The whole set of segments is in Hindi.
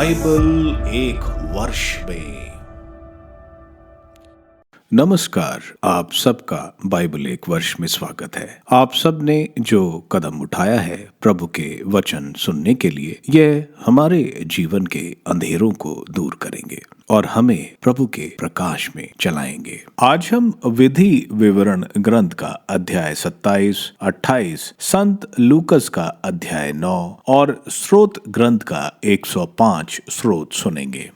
बाइबल एक वर्ष में। नमस्कार, आप सबका बाइबल एक वर्ष में स्वागत है। आप सब ने जो कदम उठाया है प्रभु के वचन सुनने के लिए, यह हमारे जीवन के अंधेरों को दूर करेंगे और हमें प्रभु के प्रकाश में चलाएंगे। आज हम विधि विवरण ग्रंथ का अध्याय 27, 28, संत लूकस का अध्याय 9 और स्रोत ग्रंथ का 105 स्रोत सुनेंगे।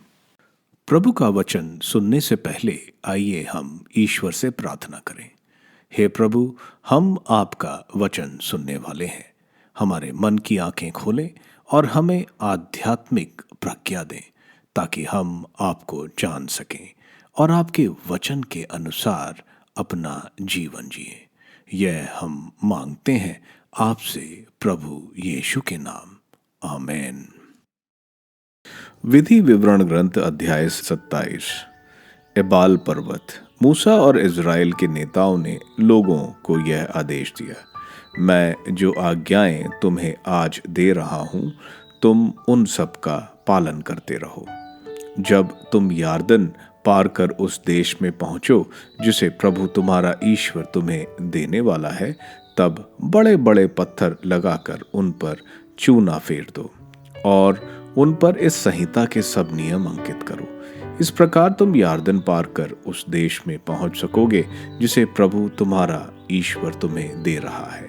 प्रभु का वचन सुनने से पहले आइए हम ईश्वर से प्रार्थना करें। हे प्रभु, हम आपका वचन सुनने वाले हैं। हमारे मन की आंखें खोलें और हमें आध्यात्मिक प्रज्ञा दें ताकि हम आपको जान सकें और आपके वचन के अनुसार अपना जीवन जिए। यह हम मांगते हैं आपसे प्रभु यीशु के नाम, आमीन। विधि विवरण ग्रंथ अध्याय 27। एबाल पर्वत। मूसा और इज़राइल के नेताओं ने लोगों को यह आदेश दिया, मैं जो आज्ञाएं तुम्हें आज दे रहा हूं, तुम उन सब का पालन करते रहो। जब तुम यार्दन पार कर उस देश में पहुंचो जिसे प्रभु तुम्हारा ईश्वर तुम्हें देने वाला है, तब बड़े बड़े पत्थर लगाकर उन पर चूना फेर दो और उन पर इस संहिता के सब नियम अंकित करो। इस प्रकार तुम यार्दन पार कर उस देश में पहुंच सकोगे जिसे प्रभु तुम्हारा ईश्वर तुम्हें दे रहा है,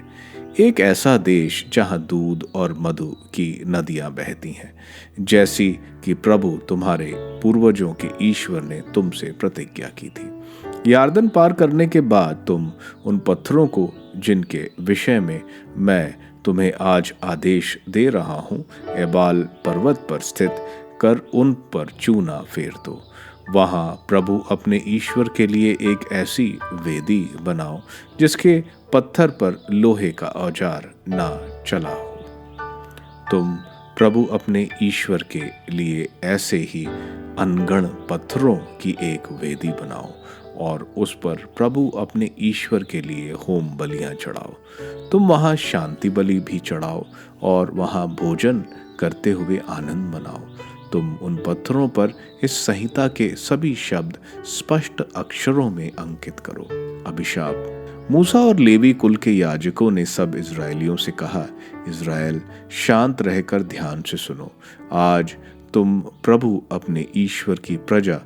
एक ऐसा देश जहां दूध और मधु की नदियां बहती हैं, जैसी कि प्रभु तुम्हारे पूर्वजों के ईश्वर ने तुमसे प्रतिज्ञा की थी। यार्दन पार करने के बाद तुम उन पत्थरों को जिनके विषय में मैं तुम्हें आज आदेश दे रहा हूं, एबाल पर्वत पर स्थित कर उन पर चूना फेर दो। वहां प्रभु अपने ईश्वर के लिए एक ऐसी वेदी बनाओ जिसके पत्थर पर लोहे का औजार ना चला हो। तुम प्रभु अपने ईश्वर के लिए ऐसे ही अनगढ़ पत्थरों की एक वेदी बनाओ और उस पर प्रभु अपने ईश्वर के लिए होम बलियां चढ़ाओ। तुम वहां शांति बलि भी चढ़ाओ और वहां भोजन करते हुए आनंद मनाओ। तुम उन पत्थरों पर इस संहिता के सभी शब्द स्पष्ट अक्षरों में अंकित करो। अभिशाप। मूसा और लेवी कुल के याजकों ने सब इजरायलियों से कहा, इजराइल, शांत रहकर ध्यान से सुनो। आज तुम प्रभु अपने ईश्वर की प्रजा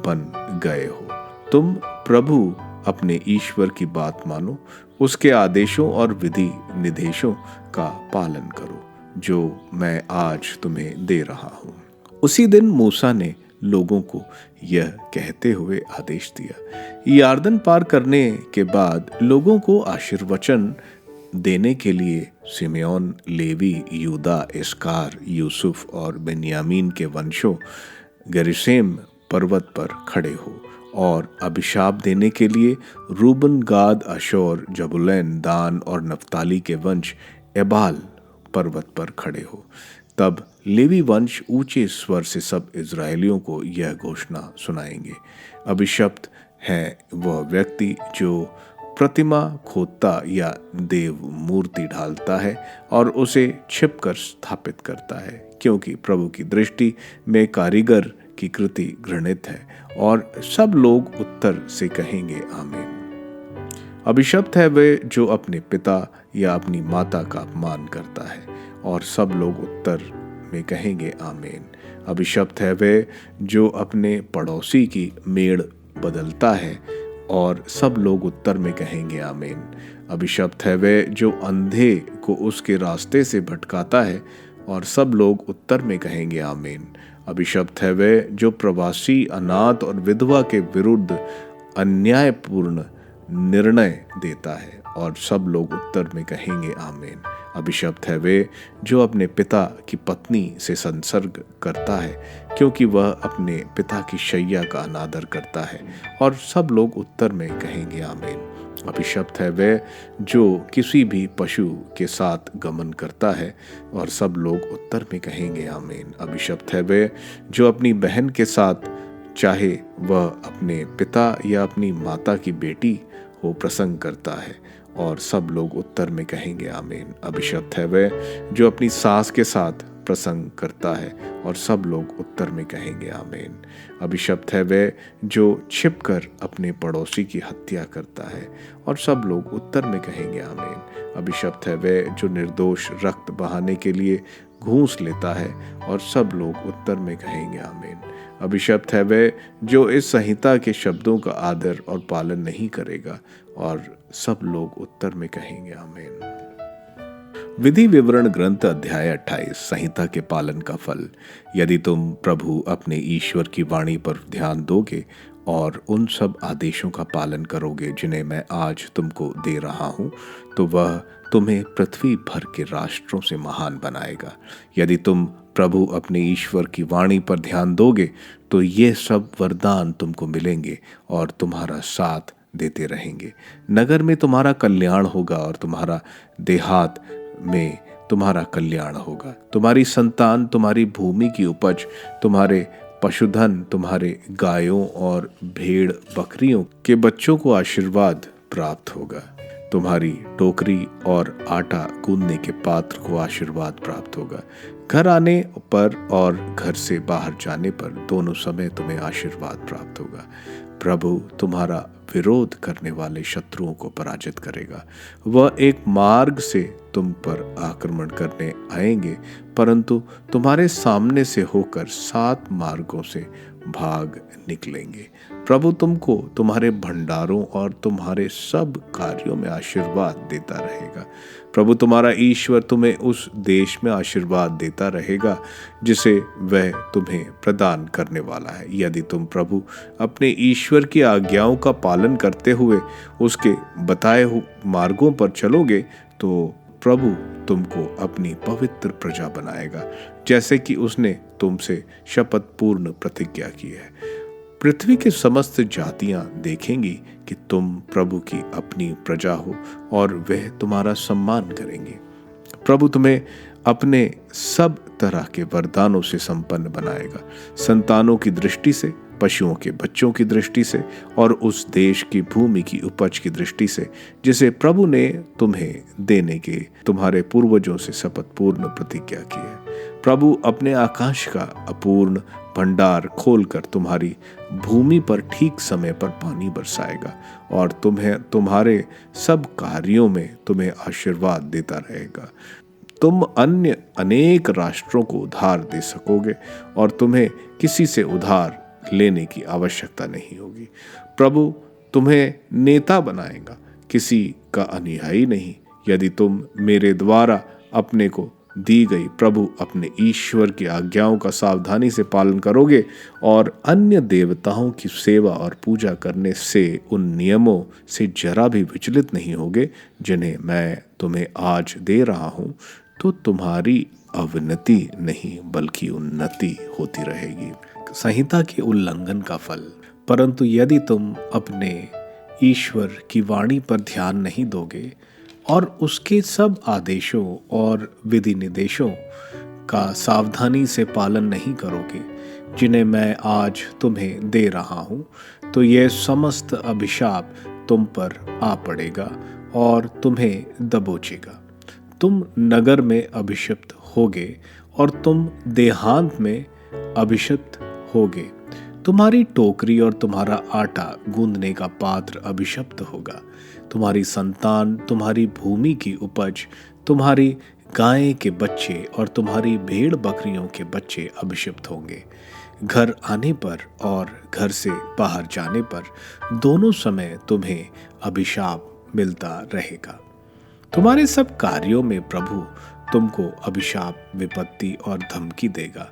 बन गए हो। तुम प्रभु अपने ईश्वर की बात मानो, उसके आदेशों और विधि निर्देशों का पालन करो जो मैं आज तुम्हें दे रहा हूं। उसी दिन मूसा ने लोगों को यह कहते हुए आदेश दिया। यार्दन पार करने के बाद लोगों को आशीर्वचन देने के लिए सिमेओन, लेवी, यूदा, इस्कार, यूसुफ और बेन्यामीन के वंशों गेरिसेम पर्वत पर खड़े हो और अभिशाप देने के लिए रूबन, गाद, आशेर, जबूलैन, दान और नफ्ताली के वंश एबाल पर्वत पर खड़े हो। तब लेवी वंश ऊंचे स्वर से सब इजरायलियों को यह घोषणा सुनाएंगे, अभिशप्त है वह व्यक्ति जो प्रतिमा खोदता या देव मूर्ति ढालता है और उसे छिपकर स्थापित करता है, क्योंकि प्रभु की दृष्टि में कारीगर की कृति घृणित है। और सब लोग उत्तर से कहेंगे आमीन। अभिशप्त है वे जो अपने पिता या अपनी माता का अपमान करता है, और सब लोग उत्तर में कहेंगे आमीन। अभिशप्त है वे जो अपने पड़ोसी की मेड़ बदलता है, और सब लोग उत्तर में कहेंगे आमीन। अभिशप्त है वे जो अंधे को उसके रास्ते से भटकाता है, और सब लोग उत्तर में कहेंगे आमीन। अभिशप्त है वे जो प्रवासी, अनाथ और विधवा के विरुद्ध अन्यायपूर्ण निर्णय देता है, और सब लोग उत्तर में कहेंगे आमीन। अभिशप्त है वे जो अपने पिता की पत्नी से संसर्ग करता है, क्योंकि वह अपने पिता की शैया का अनादर करता है, और सब लोग उत्तर में कहेंगे आमीन। अभिशप्त है वह जो किसी भी पशु के साथ गमन करता है, और सब लोग उत्तर में कहेंगे आमीन। अभिशप्त है वह जो अपनी बहन के साथ, चाहे वह अपने पिता या अपनी माता की बेटी हो, प्रसंग करता है, और सब लोग उत्तर में कहेंगे आमीन। अभिशप्त है वह जो अपनी सास के साथ प्रसंग करता है। और सब लोग उत्तर में कहेंगे आमीन। अभिशप्त है वह जो छिपकर अपने पड़ोसी की हत्या करता है। और सब लोग उत्तर में कहेंगे आमीन। अभिशप्त है वह जो निर्दोष रक्त बहाने के लिए घूस लेता है। और सब लोग उत्तर में कहेंगे आमीन। अभिशप्त है वह जो इस संहिता के शब्दों का आदर और पालन नहीं करेगा। और सब लोग उत्तर में कहेंगे आमीन। विधि विवरण ग्रंथ अध्याय 28 संहिता के पालन का फल। यदि तुम प्रभु अपने ईश्वर की वाणी पर ध्यान दोगे और उन सब आदेशों का पालन करोगे जिन्हें मैं आज तुमको दे रहा हूँ, तो वह तुम्हें पृथ्वी भर के राष्ट्रों से महान बनाएगा। यदि तुम प्रभु अपने ईश्वर की वाणी पर ध्यान दोगे तो ये सब वरदान तुमको मिलेंगे और तुम्हारा साथ देते रहेंगे। नगर में तुम्हारा कल्याण होगा और तुम्हारा देहात में तुम्हारा कल्याण होगा। तुम्हारी संतान, तुम्हारी भूमि की उपज, तुम्हारे पशुधन, तुम्हारे गायों और भेड़ बकरियों के बच्चों को आशीर्वाद प्राप्त होगा। तुम्हारी टोकरी और आटा गूंदने के पात्र को आशीर्वाद प्राप्त होगा। घर आने पर और घर से बाहर जाने पर दोनों समय तुम्हें आशीर्वाद प्राप्त होगा। प्रभु तुम्हारा विरोध करने वाले शत्रुओं को पराजित करेगा। वह एक मार्ग से तुम पर आक्रमण करने आएंगे, परंतु तुम्हारे सामने से होकर 7 मार्गों से भाग निकलेंगे। प्रभु तुमको तुम्हारे भंडारों और तुम्हारे सब कार्यों में आशीर्वाद देता रहेगा। प्रभु तुम्हारा ईश्वर तुम्हें उस देश में आशीर्वाद देता रहेगा जिसे वह तुम्हें प्रदान करने वाला है। यदि तुम प्रभु अपने ईश्वर की आज्ञाओं का पालन करते हुए उसके बताए हुए मार्गों पर चलोगे तो प्रभु तुमको अपनी पवित्र प्रजा बनाएगा, जैसे कि उसने तुमसे शपथ पूर्ण प्रतिज्ञा की है। पृथ्वी के समस्त जातियां देखेंगी कि तुम प्रभु की अपनी प्रजा हो और वह तुम्हारा सम्मान करेंगे। प्रभु तुम्हें अपने सब तरह के वरदानों से संपन्न बनाएगा, संतानों की दृष्टि से, पशुओं के बच्चों की दृष्टि से और उस देश की भूमि की उपज की दृष्टि से जिसे प्रभु ने तुम्हें देने के तुम्हारे पूर्वजों से शपथ पूर्ण प्रतिज्ञा की है। प्रभु अपने आकाश का अपूर्ण भंडार खोलकर तुम्हारी भूमि पर ठीक समय पर पानी बरसाएगा और तुम्हारे सब कार्यों में तुम्हें आशीर्वाद देता रहेगा। तुम अन्य अनेक राष्ट्रों को उधार दे सकोगे और तुम्हें किसी से उधार लेने की आवश्यकता नहीं होगी। प्रभु तुम्हें नेता बनाएगा, किसी का अनुयायी नहीं। यदि तुम मेरे द्वारा अपने को दी गई प्रभु अपने ईश्वर की आज्ञाओं का सावधानी से पालन करोगे और अन्य देवताओं की सेवा और पूजा करने से उन नियमों से जरा भी विचलित नहीं होगे जिन्हें मैं तुम्हें आज दे रहा हूं, तो तुम्हारी अवनति नहीं बल्कि उन्नति होती रहेगी। संहिता के उल्लंघन का फल। परंतु यदि तुम अपने ईश्वर की वाणी पर ध्यान नहीं दोगे और उसके सब आदेशों और विधि निर्देशों का सावधानी से पालन नहीं करोगे जिन्हें मैं आज तुम्हें दे रहा हूं, तो यह समस्त अभिशाप तुम पर आ पड़ेगा और तुम्हें दबोचेगा। तुम नगर में अभिशप्त होगे और तुम देहांत में अभिशप्त होगे। तुम्हारी टोकरी और तुम्हारा आटा गूंदने का पात्र अभिशप्त होगा। तुम्हारी संतान, तुम्हारी भूमि की उपज, तुम्हारी गाय के बच्चे और तुम्हारी भेड़ बकरियों के बच्चे अभिशप्त होंगे। घर आने पर और घर से बाहर जाने पर दोनों समय तुम्हें अभिशाप मिलता रहेगा। तुम्हारे सब कार्यों में प्रभु तुमको अभिशाप, विपत्ति और धमकी देगा,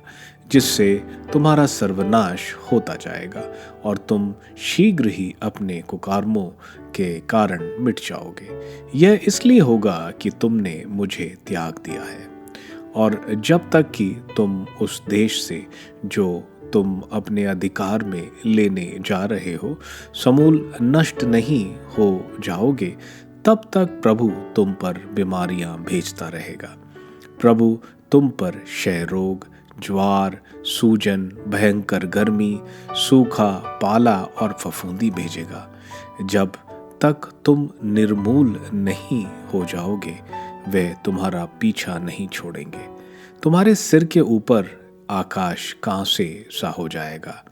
जिससे तुम्हारा सर्वनाश होता जाएगा और तुम शीघ्र ही अपने कुकर्मों के कारण मिट जाओगे। यह इसलिए होगा कि तुमने मुझे त्याग दिया है और जब तक कि तुम उस देश से जो तुम अपने अधिकार में लेने जा रहे हो समूल नष्ट नहीं हो जाओगे, तब तक प्रभु तुम पर बीमारियां भेजता रहेगा। प्रभु तुम पर क्षय रोग, ज्वार, सूजन, भयंकर गर्मी, सूखा, पाला और फफूंदी भेजेगा। जब तक तुम निर्मूल नहीं हो जाओगे वे तुम्हारा पीछा नहीं छोड़ेंगे। तुम्हारे सिर के ऊपर आकाश कांसे सा हो जाएगा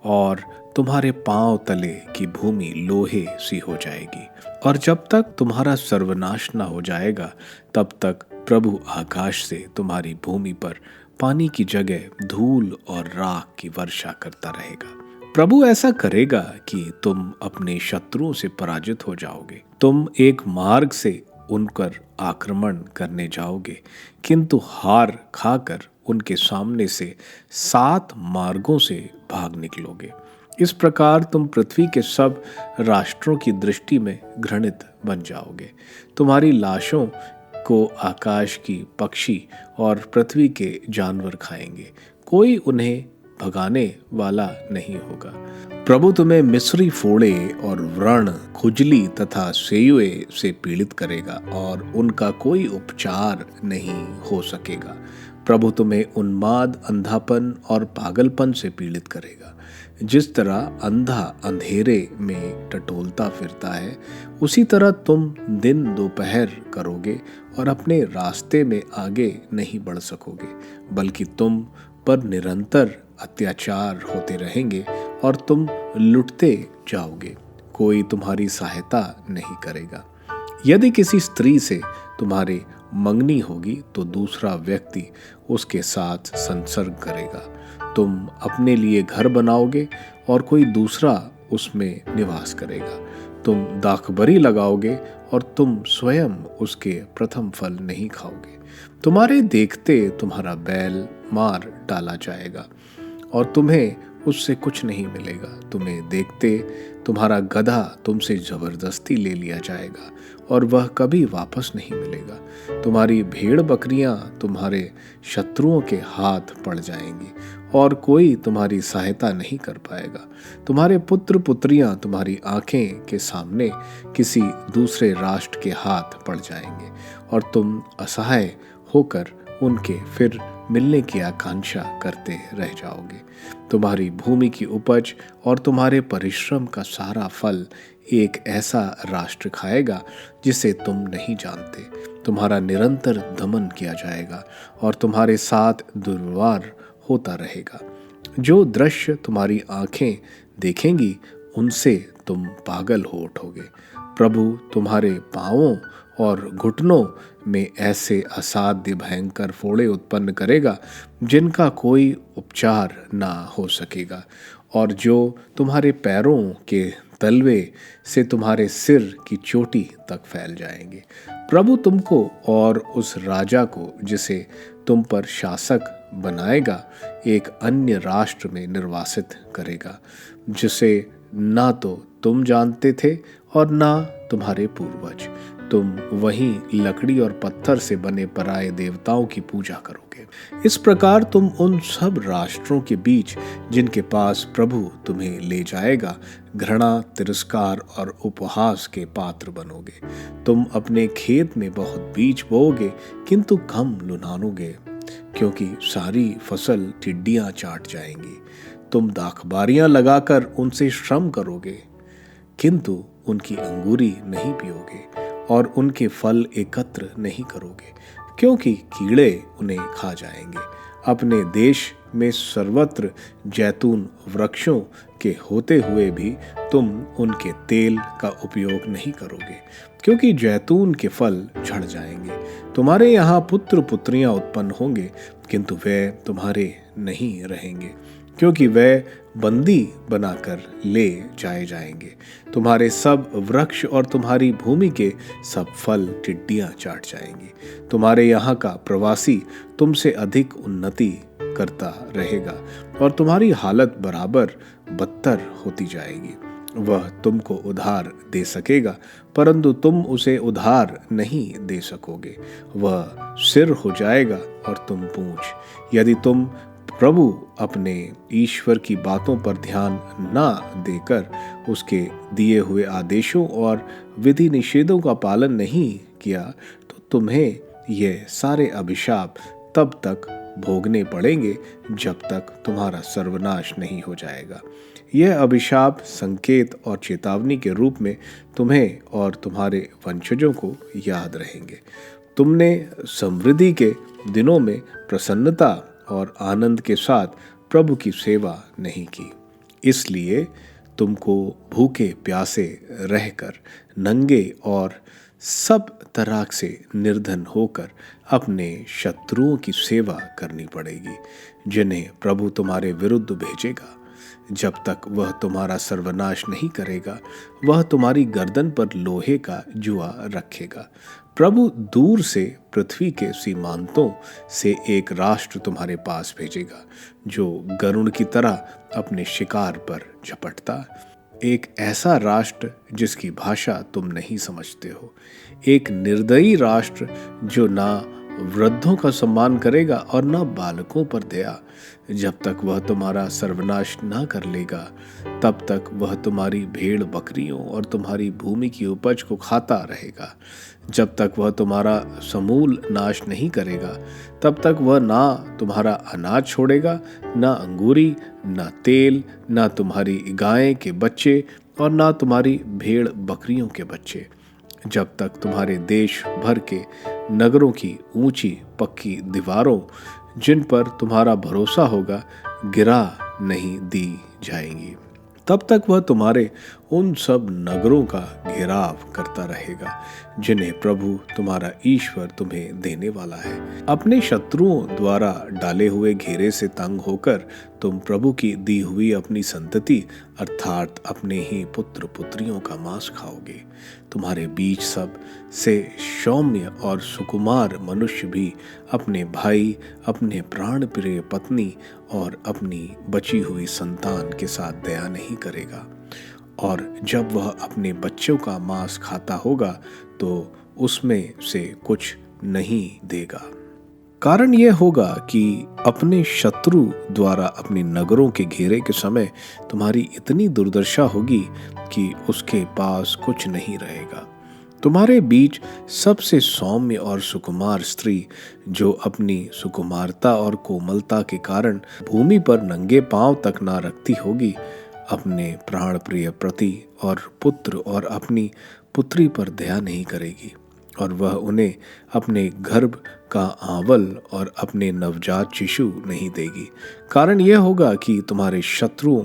और तुम्हारे पांव तले की भूमि लोहे सी हो जाएगी। और जब तक तुम्हारा सर्वनाश न हो जाएगा तब तक प्रभु आकाश से तुम्हारी भूमि पर पानी की जगह धूल और राख की वर्षा करता रहेगा। प्रभु ऐसा करेगा कि तुम अपने शत्रुओं से पराजित हो जाओगे। तुम एक मार्ग से उन पर आक्रमण करने जाओगे, किंतु हार खाकर उनके सामने से 7 मार्गों से भाग निकलोगे। इस प्रकार तुम पृथ्वी के सब राष्ट्रों की दृष्टि में घृणित बन जाओगे। तुम्हारी लाशों को आकाश की पक्षी और पृथ्वी के जानवर खाएंगे, कोई उन्हें भगाने वाला नहीं होगा। प्रभु तुम्हें मिस्री फोड़े और व्रण, खुजली तथा सेयुए से पीड़ित करेगा और उनका कोई उपचार नहीं हो सकेगा। प्रभु तुम्हें उन्माद, अंधापन और पागलपन से पीड़ित करेगा। जिस तरह अंधा अंधेरे में टटोलता फिरता है, उसी तरह तुम दिन दोपहर करोगे और अपने रास्ते में आगे नहीं बढ़ सकोगे, बल्कि तुम पर निरंतर अत्याचार होते रहेंगे और तुम लुटते जाओगे। कोई तुम्हारी सहायता नहीं करेगा। यदि किसी स्त्री से तुम्हारी मंगनी होगी तो दूसरा व्यक्ति उसके साथ संसर्ग करेगा। तुम अपने लिए घर बनाओगे और कोई दूसरा उसमें निवास करेगा। तुम दाखबरी लगाओगे और तुम स्वयं उसके प्रथम फल नहीं खाओगे। तुम्हारे देखते तुम्हारा बैल मार डाला जाएगा और तुम्हें उससे कुछ नहीं मिलेगा। तुम्हें देखते तुम्हारा गधा तुमसे जबरदस्ती ले लिया जाएगा और वह कभी वापस नहीं मिलेगा। तुम्हारी भेड़ बकरियां तुम्हारे शत्रुओं के हाथ पड़ जाएंगी और कोई तुम्हारी सहायता नहीं कर पाएगा। तुम्हारे पुत्र पुत्रियां तुम्हारी आंखें के सामने किसी दूसरे राष्ट्र के हाथ पड़ जाएंगे और तुम असहाय होकर उनके फिर मिलने की आकांक्षा करते रह जाओगे। तुम्हारी भूमि की उपज और तुम्हारे परिश्रम का सारा फल एक ऐसा राष्ट्र खाएगा जिसे तुम नहीं जानते। तुम्हारा निरंतर दमन किया जाएगा और तुम्हारे साथ दुर्व्यवहार होता रहेगा। जो दृश्य तुम्हारी आंखें देखेंगी उनसे तुम पागल हो उठोगे। प्रभु तुम्हारे पांवों और घुटनों में ऐसे असाध्य भयंकर फोड़े उत्पन्न करेगा जिनका कोई उपचार ना हो सकेगा और जो तुम्हारे पैरों के तलवे से तुम्हारे सिर की चोटी तक फैल जाएंगे। प्रभु तुमको और उस राजा को जिसे तुम पर शासक बनाएगा एक अन्य राष्ट्र में निर्वासित करेगा, जिसे ना तो तुम जानते थे और ना तुम्हारे पूर्वज। तुम वहीं लकड़ी और पत्थर से बने पराये देवताओं की पूजा करोगे। इस प्रकार तुम उन सब राष्ट्रों के बीच जिनके पास प्रभु तुम्हें ले जाएगा घृणा, तिरस्कार और उपहास के पात्र बनोगे। तुम अपने खेत में बहुत बीज बोओगे किंतु कम लुनानोगे, क्योंकि सारी फसल टिड्डियां चाट जाएंगी। तुम दाखबारियां लगाकर उनसे श्रम करोगे किंतु उनकी अंगूरी नहीं पियोगे और उनके फल एकत्र नहीं करोगे, क्योंकि कीड़े उन्हें खा जाएंगे। अपने देश में सर्वत्र जैतून वृक्षों के होते हुए भी तुम उनके तेल का उपयोग नहीं करोगे, क्योंकि जैतून के फल झड़ जाएंगे। तुम्हारे यहाँ पुत्र पुत्रियां उत्पन्न होंगे किंतु वे तुम्हारे नहीं रहेंगे, क्योंकि वे बंदी बनाकर ले जाए जाएंगे। तुम्हारे सब वृक्ष और तुम्हारी भूमि के सब फल टिड्डियां चाट जाएंगी। तुम्हारे यहाँ का प्रवासी तुमसे अधिक उन्नति करता रहेगा और तुम्हारी हालत बराबर बदतर होती जाएगी। वह तुमको उधार दे सकेगा परंतु तुम उसे उधार नहीं दे सकोगे। वह सिर हो जाएगा और तुम पूंछ। यदि तुम प्रभु अपने ईश्वर की बातों पर ध्यान ना देकर उसके दिए हुए आदेशों और विधि निषेधों का पालन नहीं किया तो तुम्हें ये सारे अभिशाप तब तक भोगने पड़ेंगे जब तक तुम्हारा सर्वनाश नहीं हो जाएगा। यह अभिशाप संकेत और चेतावनी के रूप में तुम्हें और तुम्हारे वंशजों को याद रहेंगे। तुमने समृद्धि के दिनों में प्रसन्नता और आनंद के साथ प्रभु की सेवा नहीं की। इसलिए तुमको भूखे प्यासे रहकर, नंगे और सब तरह से निर्धन होकर अपने शत्रुओं की सेवा करनी पड़ेगी, जिन्हें प्रभु तुम्हारे विरुद्ध भेजेगा। जब तक वह तुम्हारा सर्वनाश नहीं करेगा, वह तुम्हारी गर्दन पर लोहे का जुआ रखेगा। प्रभु दूर से पृथ्वी के सीमांतों से एक राष्ट्र तुम्हारे पास भेजेगा, जो गरुड़ की तरह अपने शिकार पर झपटता। एक ऐसा राष्ट्र जिसकी भाषा तुम नहीं समझते हो, एक निर्दयी राष्ट्र जो ना वृद्धों का सम्मान करेगा और ना बालकों पर दया। जब तक वह तुम्हारा सर्वनाश ना कर लेगा, तब तक वह तुम्हारी भेड़ बकरियों और तुम्हारी भूमि की उपज को खाता रहेगा। जब तक वह तुम्हारा समूल नाश नहीं करेगा, तब तक वह ना तुम्हारा अनाज छोड़ेगा, ना अंगूरी, ना तेल, ना तुम्हारी गाय के बच्चे और ना तुम्हारी भेड़ बकरियों के बच्चे। जब तक तुम्हारे देश भर के नगरों की ऊंची पक्की दीवारों, जिन पर तुम्हारा भरोसा होगा, गिरा नहीं दी जाएंगी, तब तक वह तुम्हारे उन सब नगरों का घेराव करता रहेगा, जिन्हें प्रभु तुम्हारा ईश्वर तुम्हें देने वाला है। अपने शत्रुओं द्वारा डाले हुए घेरे से तंग होकर तुम प्रभु की दी हुई अपनी संतति अर्थात अपने ही पुत्र पुत्रियों का मांस खाओगे। तुम्हारे बीच सब से सौम्य और सुकुमार मनुष्य भी अपने भाई, अपने प्राण प्रिय पत्नी और अपनी बची हुई संतान के साथ दया नहीं करेगा। और जब वह अपने बच्चों का मांस खाता होगा तो उसमें से कुछ नहीं देगा। कारण यह होगा कि अपने शत्रु द्वारा अपने नगरों के घेरे के समय तुम्हारी इतनी दुर्दशा होगी कि उसके पास कुछ नहीं रहेगा। तुम्हारे बीच सबसे सौम्य और सुकुमार स्त्री, जो अपनी सुकुमारता और कोमलता के कारण भूमि पर नंगे पांव तक ना रखती होगी, अपने प्राण प्रिय पति और पुत्र और अपनी पुत्री पर दया नहीं करेगी, और वह उन्हें अपने गर्भ का आंवल और अपने नवजात शिशु नहीं देगी। कारण यह होगा कि तुम्हारे शत्रुओं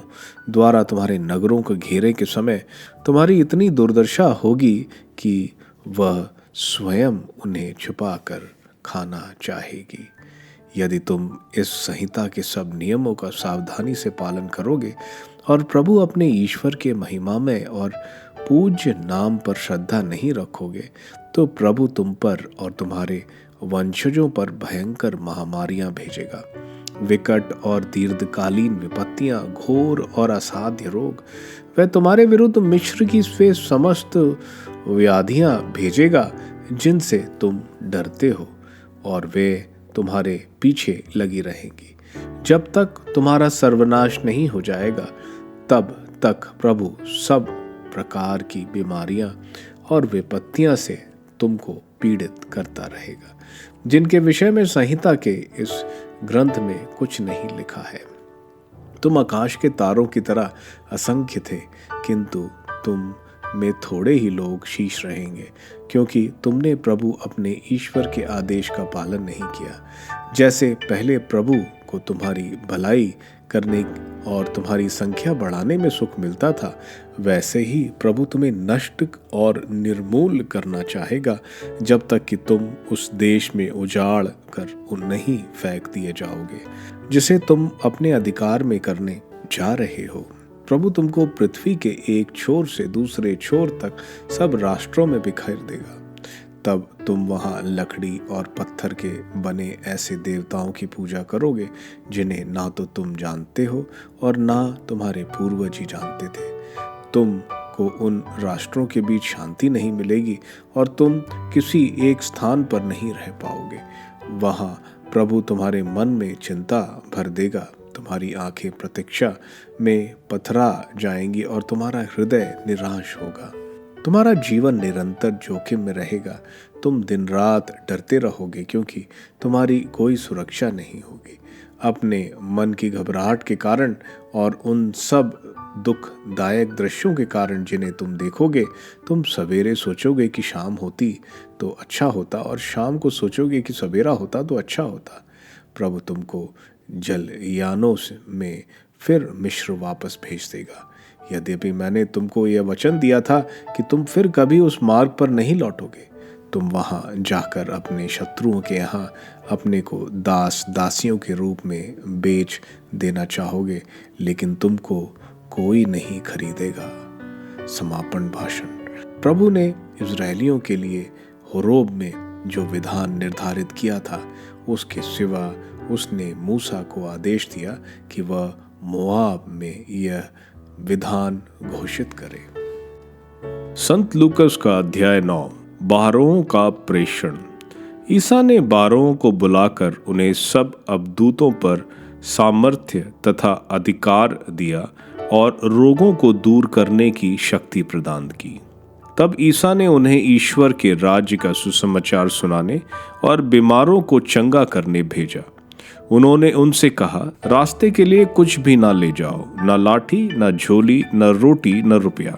द्वारा तुम्हारे नगरों के घेरे के समय तुम्हारी इतनी दुर्दशा होगी कि वह स्वयं उन्हें छुपाकर खाना चाहेगी। यदि तुम इस संहिता के सब नियमों का सावधानी से पालन करोगे और प्रभु अपने ईश्वर के महिमामय और पूज्य नाम पर श्रद्धा नहीं रखोगे, तो प्रभु तुम पर और तुम्हारे वंशजों पर भयंकर महामारियां भेजेगा। विकट और दीर्घकालीन विपत्तियां, घोर और असाध्य रोग, वह तुम्हारे विरुद्ध मिस्र की वे समस्त व्याधियां भेजेगा जिनसे तुम डरते हो, और वे तुम्हारे पीछे लगी रहेंगी। जब तक तुम्हारा सर्वनाश नहीं हो जाएगा, तब तक प्रभु सब प्रकार की बीमारियां और विपत्तियां से तुमको पीड़ित करता रहेगा, जिनके विषय में संहिता के इस ग्रंथ में कुछ नहीं लिखा है। तुम आकाश के तारों की तरह असंख्य थे, किंतु तुम में थोड़े ही लोग शीश रहेंगे, क्योंकि तुमने प्रभु अपने ईश्वर के आदेश का पालन नहीं किया। जैसे पहले प्रभु को तुम्हारी भलाई करने और तुम्हारी संख्या बढ़ाने में सुख मिलता था, वैसे ही प्रभु तुम्हें नष्ट और निर्मूल करना चाहेगा, जब तक कि तुम उस देश में उजाड़ कर नहीं फेंक दिए जाओगे, जिसे तुम अपने अधिकार में करने जा रहे हो। प्रभु तुमको पृथ्वी के एक छोर से दूसरे छोर तक सब राष्ट्रों में बिखेर देगा। तब तुम वहां लकड़ी और पत्थर के बने ऐसे देवताओं की पूजा करोगे, जिन्हें ना तो तुम जानते हो और ना तुम्हारे पूर्वज ही जानते थे। तुम को उन राष्ट्रों के बीच शांति नहीं मिलेगी और तुम किसी एक स्थान पर नहीं रह पाओगे। वहां प्रभु तुम्हारे मन में चिंता भर देगा, तुम्हारी आंखें प्रतीक्षा में पथरा जाएंगी और तुम्हारा हृदय निराश होगा। तुम्हारा जीवन निरंतर जोखिम में रहेगा। तुम दिन रात डरते रहोगे, क्योंकि तुम्हारी कोई सुरक्षा नहीं होगी। अपने मन की घबराहट के कारण और उन सब दुखदायक दृश्यों के कारण जिन्हें तुम देखोगे, तुम सवेरे सोचोगे कि शाम होती तो अच्छा होता, और शाम को सोचोगे कि सवेरा होता तो अच्छा होता। प्रभु तुमको जलयानों में फिर मिस्र वापस भेज देगा। यद्यपि मैंने तुमको यह वचन दिया था कि तुम फिर कभी उस मार्ग पर नहीं लौटोगे, तुम वहाँ जाकर अपने शत्रुओं के यहाँ अपने को दास दासियों के रूप में बेच देना चाहोगे, लेकिन तुमको कोई नहीं खरीदेगा। समापन भाषण। प्रभु ने इज़राइलियों के लिए होरेब में जो विधान निर्धारित किया था, उसके सिवा उसने मूसा को आदेश दिया कि वह मोआब में यह विधान घोषित करे। संत लूकस का अध्याय 9। 12 का प्रेषण। ईसा ने 12 को बुलाकर उन्हें सब अवधूतों पर सामर्थ्य तथा अधिकार दिया और रोगों को दूर करने की शक्ति प्रदान की। तब ईसा ने उन्हें ईश्वर के राज्य का सुसमाचार सुनाने और बीमारों को चंगा करने भेजा। उन्होंने उनसे कहा, रास्ते के लिए कुछ भी ना ले जाओ, न लाठी, न झोली, न रोटी, न रुपया।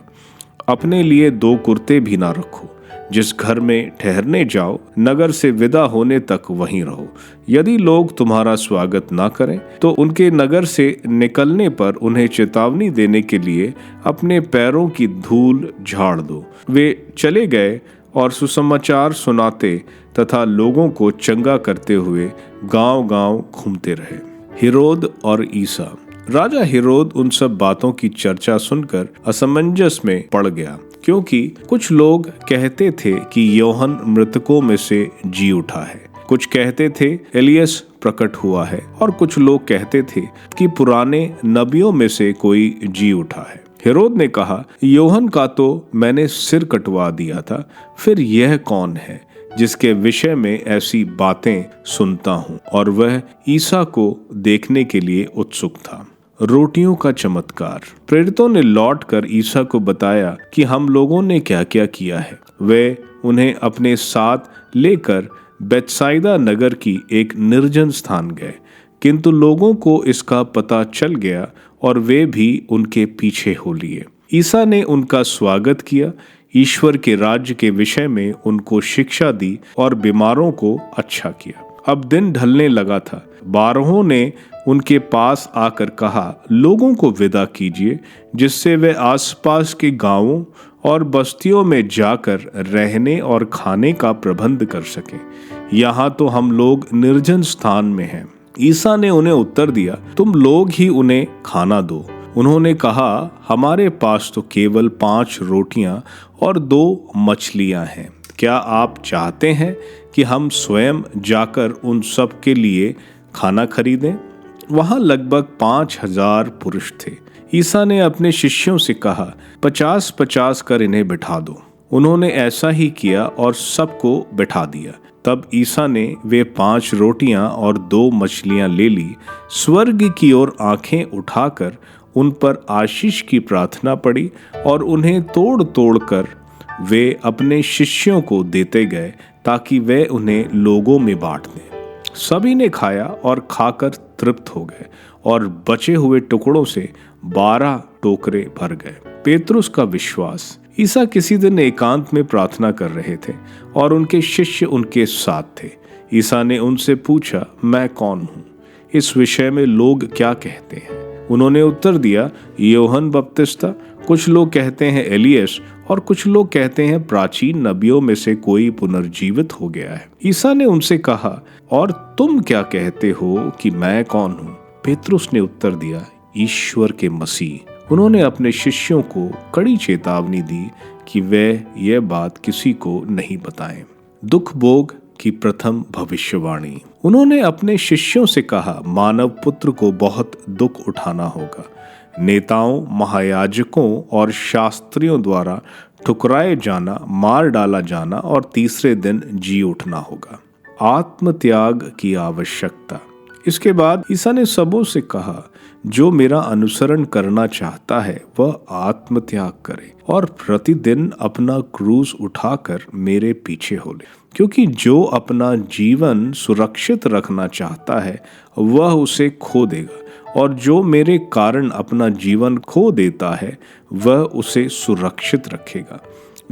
अपने लिए 2 कुर्ते भी ना रखो। जिस घर में ठहरने जाओ, नगर से विदा होने तक वहीं रहो। यदि लोग तुम्हारा स्वागत ना करें, तो उनके नगर से निकलने पर उन्हें चेतावनी देने के लिए अपने पैरों की धूल झाड़ दो। वे चले गए और सुसमाचार सुनाते तथा लोगों को चंगा करते हुए गांव-गांव घूमते रहे। हेरोद और ईसा। राजा हेरोद उन सब बातों की चर्चा सुनकर असमंजस में पड़ गया, क्योंकि कुछ लोग कहते थे कि यूहन्ना मृतकों में से जी उठा है, कुछ कहते थे एलियस प्रकट हुआ है, और कुछ लोग कहते थे कि पुराने नबियों में से कोई जी उठा है। हेरोद ने कहा, यूहन्ना का तो मैंने सिर कटवा दिया था, फिर यह कौन है जिसके विषय में ऐसी बातें सुनता हूँ? और वह ईसा को देखने के लिए उत्सुक था। रोटियों का चमत्कार। प्रेरितों ने लौटकर ईसा को बताया कि हम लोगों ने क्या क्या किया है। वे उन्हें अपने साथ लेकर बेतसाइदा नगर की एक निर्जन स्थान गए, किंतु लोगों को इसका पता चल गया और वे भी उनके पीछे हो लिए। ईसा ने उनका स्वागत किया, ईश्वर के राज्य के विषय में उनको शिक्षा दी और बीमारों को अच्छा किया। अब दिन ढलने लगा था। 12 ने उनके पास आकर कहा, लोगों को विदा कीजिए, जिससे वे आसपास के गांवों और बस्तियों में जाकर रहने और खाने का प्रबंध कर सकें। यहाँ तो हम लोग निर्जन स्थान में हैं। ईसा ने उन्हें उत्तर दिया, तुम लोग ही उन्हें खाना दो। उन्होंने कहा, हमारे पास तो केवल 5 रोटियां और 2 मछलियां हैं। क्या आप चाहते हैं कि हम स्वयं जाकर उन सब के लिए खाना खरीदें? वहां लगभग 5000 पुरुष थे। ईसा ने अपने शिष्यों से कहा, 50-50 कर इन्हें बिठा दो। उन्होंने ऐसा ही किया और सबको बिठा दिया। तब ईसा ने वे 5 रोटियां और 2 मछलियां ले ली, स्वर्ग की ओर आंखें उठाकर उन पर आशीष की प्रार्थना पड़ी और उन्हें तोड़ तोड़ कर वे अपने शिष्यों को देते गए, ताकि वे उन्हें लोगों में बांट दें। सभी ने खाया और खाकर तृप्त हो गए, और बचे हुए टुकड़ों से 12 टोकरे भर गए। पेतरुस का विश्वास। ईसा किसी दिन एकांत में प्रार्थना कर रहे थे और उनके शिष्य उनके साथ थे। ईसा ने उनसे पूछा, मैं कौन हूँ? इस विषय में लोग क्या कहते हैं? उन्होंने उत्तर दिया, यूहन्ना बपतिस्ता, कुछ लोग कहते हैं एलियस, और कुछ लोग कहते हैं प्राचीन नबियों में से कोई पुनर्जीवित हो गया है। ईसा ने उनसे कहा, और तुम क्या कहते हो कि मैं कौन हूँ? पेतरुस ने उत्तर दिया, ईश्वर के मसीह। उन्होंने अपने शिष्यों को कड़ी चेतावनी दी कि वे यह बात किसी को नहीं बताएं। दुख भोग की प्रथम भविष्यवाणी। उन्होंने अपने शिष्यों से कहा, मानव पुत्र को बहुत दुख उठाना होगा, नेताओं, महायाजकों और शास्त्रियों द्वारा ठुकराए जाना, मार डाला जाना और तीसरे दिन जी उठना होगा। आत्मत्याग की आवश्यकता। इसके बाद ईसा ने सबों से कहा, जो मेरा अनुसरण करना चाहता है वह आत्मत्याग करे और प्रतिदिन अपना क्रूस उठाकर मेरे पीछे हो ले। क्योंकि जो अपना जीवन सुरक्षित रखना चाहता है वह उसे खो देगा, और जो मेरे कारण अपना जीवन खो देता है वह उसे सुरक्षित रखेगा।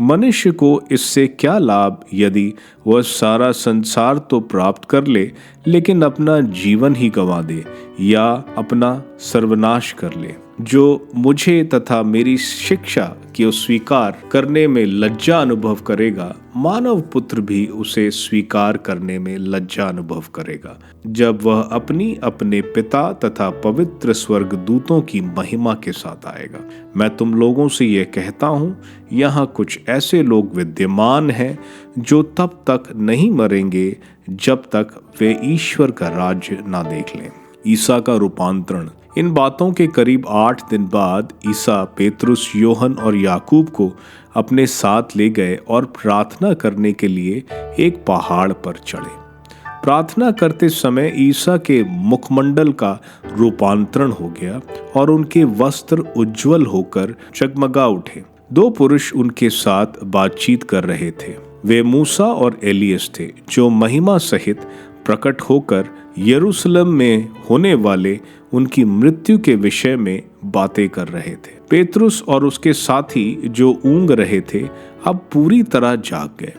मनुष्य को इससे क्या लाभ यदि वह सारा संसार तो प्राप्त कर ले लेकिन अपना जीवन ही गंवा दे या अपना सर्वनाश कर ले। जो मुझे तथा मेरी शिक्षा को स्वीकार करने में लज्जा अनुभव करेगा, मानव पुत्र भी उसे स्वीकार करने में लज्जा अनुभव करेगा जब वह अपने पिता तथा पवित्र स्वर्गदूतों की महिमा के साथ आएगा। मैं तुम लोगों से यह कहता हूँ, यहाँ कुछ ऐसे लोग विद्यमान हैं जो तब तक नहीं मरेंगे जब तक वे ईश्वर का राज्य ना देख लें। ईसा का रूपांतरण। इन बातों के करीब 8 दिन बाद ईसा पेतरुस, योहन और याकूब को अपने साथ ले गए और प्रार्थना करने के लिए एक पहाड़ पर चढ़े। प्रार्थना करते समय ईसा के मुखमंडल का रूपांतरण हो गया और उनके वस्त्र उज्जवल होकर जगमगा उठे। 2 पुरुष उनके साथ बातचीत कर रहे थे। वे मूसा और एलियस थे जो महिमा सहित प्रकट होकर यरूशलेम में होने वाले उनकी मृत्यु के विषय में बातें कर रहे थे। पेतरुस और उसके साथी जो ऊँग रहे थे अब पूरी तरह जाग गए।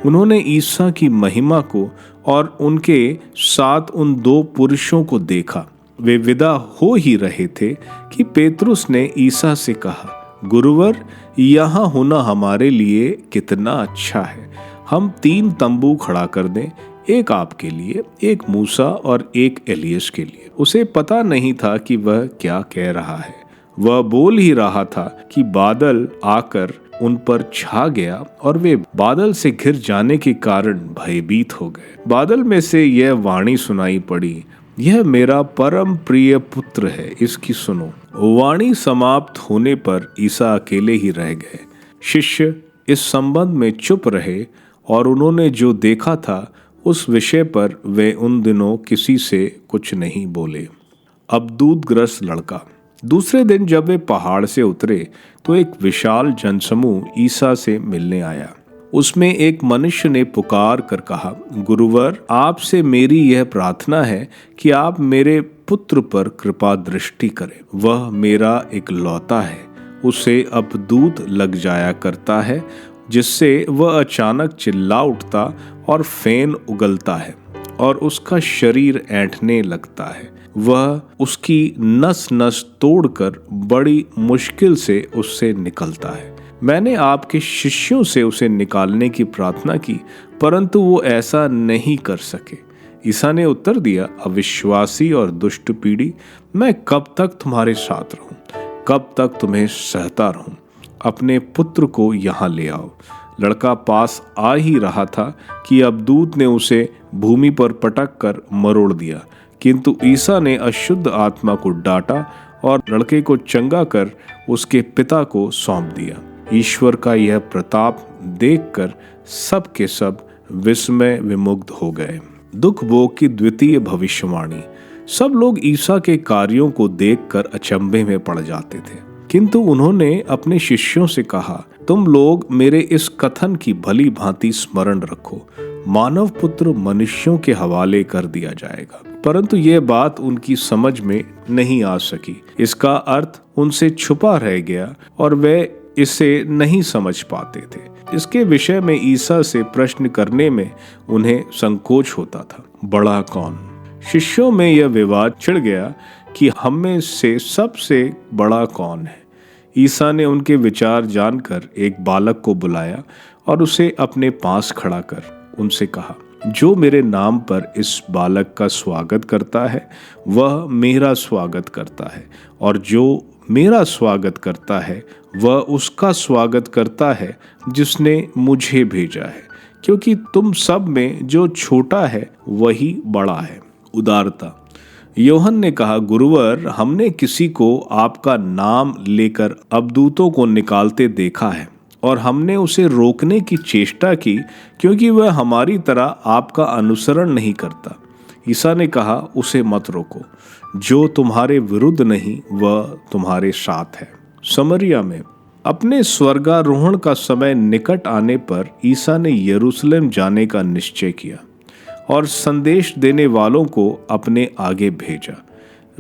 उन्होंने ईसा की महिमा को और उनके साथ उन 2 पुरुषों को देखा। वे विदा हो ही रहे थे कि पेतरुस ने ईसा से कहा, गुरुवर, यहाँ होना हमारे लिए कितना अच्छा है। हम 3 तंबू खड़ा कर दें, एक आपके लिए, एक मूसा और एक एलियस के लिए। उसे पता नहीं था कि वह क्या कह रहा है। वह बोल ही रहा था कि बादल आकर उन पर छा गया और वे बादल से घिर जाने के कारण भयभीत हो गए। बादल में से यह वाणी सुनाई पड़ी, यह मेरा परम प्रिय पुत्र है, इसकी सुनो। वाणी समाप्त होने पर ईसा अकेले ही रह गए। शिष्य इस संबंध में चुप रहे और उन्होंने जो देखा था उस विषय पर वे उन दिनों किसी से कुछ नहीं बोले। अबदूतग्रस्त लड़का। दूसरे दिन जब वे पहाड़ से उतरे तो एक विशाल जनसमूह ईसा से मिलने आया। उसमें एक मनुष्य ने पुकार कर कहा, गुरुवर, आपसे मेरी यह प्रार्थना है कि आप मेरे पुत्र पर कृपा दृष्टि करें। वह मेरा इकलौता है, उसे अबदूत लग जाया करता है जिससे वह अचानक चिल्ला उठता और फेन उगलता है और उसका शरीर ऐंठने लगता है। वह उसकी नस नस तोड़कर बड़ी मुश्किल से उससे निकलता है। मैंने आपके शिष्यों से उसे निकालने की प्रार्थना की, परंतु वो ऐसा नहीं कर सके। ईसा ने उत्तर दिया, अविश्वासी और दुष्ट पीढ़ी, मैं कब तक तुम्हारे साथ रहूं? कब तक तुम्हें सहता रहूं? अपने पुत्र को यहाँ ले आओ। लड़का पास आ ही रहा था कि अबदूत ने उसे भूमि पर पटक कर मरोड़ दिया, किंतु ईसा ने अशुद्ध आत्मा को डांटा और लड़के को चंगा कर उसके पिता को सौंप दिया। ईश्वर का यह प्रताप देखकर सब के सब विस्मय विमुग्ध हो गए। दुख भोग की द्वितीय भविष्यवाणी। सब लोग ईसा के कार्यों को देखकर अचंभे में पड़ जाते थे, किंतु उन्होंने अपने शिष्यों से कहा, तुम लोग मेरे इस कथन की भली भांति स्मरण रखो, मानव पुत्र मनुष्यों के हवाले कर दिया जाएगा। परंतु यह बात उनकी समझ में नहीं आ सकी। इसका अर्थ उनसे छुपा रह गया और वे इसे नहीं समझ पाते थे। इसके विषय में ईसा से प्रश्न करने में उन्हें संकोच होता था। बड़ा कौन? शिष्यों में यह विवाद छिड़ गया कि हम में से सबसे बड़ा कौन है। ईसा ने उनके विचार जानकर एक बालक को बुलाया और उसे अपने पास खड़ा कर उनसे कहा, जो मेरे नाम पर इस बालक का स्वागत करता है वह मेरा स्वागत करता है, और जो मेरा स्वागत करता है वह उसका स्वागत करता है जिसने मुझे भेजा है, क्योंकि तुम सब में जो छोटा है वही बड़ा है। उदारता। योहन ने कहा, गुरुवर, हमने किसी को आपका नाम लेकर अबदूतों को निकालते देखा है और हमने उसे रोकने की चेष्टा की, क्योंकि वह हमारी तरह आपका अनुसरण नहीं करता। ईसा ने कहा, उसे मत रोको, जो तुम्हारे विरुद्ध नहीं वह तुम्हारे साथ है। समरिया में। अपने स्वर्गारोहण का समय निकट आने पर ईसा ने यरूशलेम जाने का निश्चय किया और संदेश देने वालों को अपने आगे भेजा।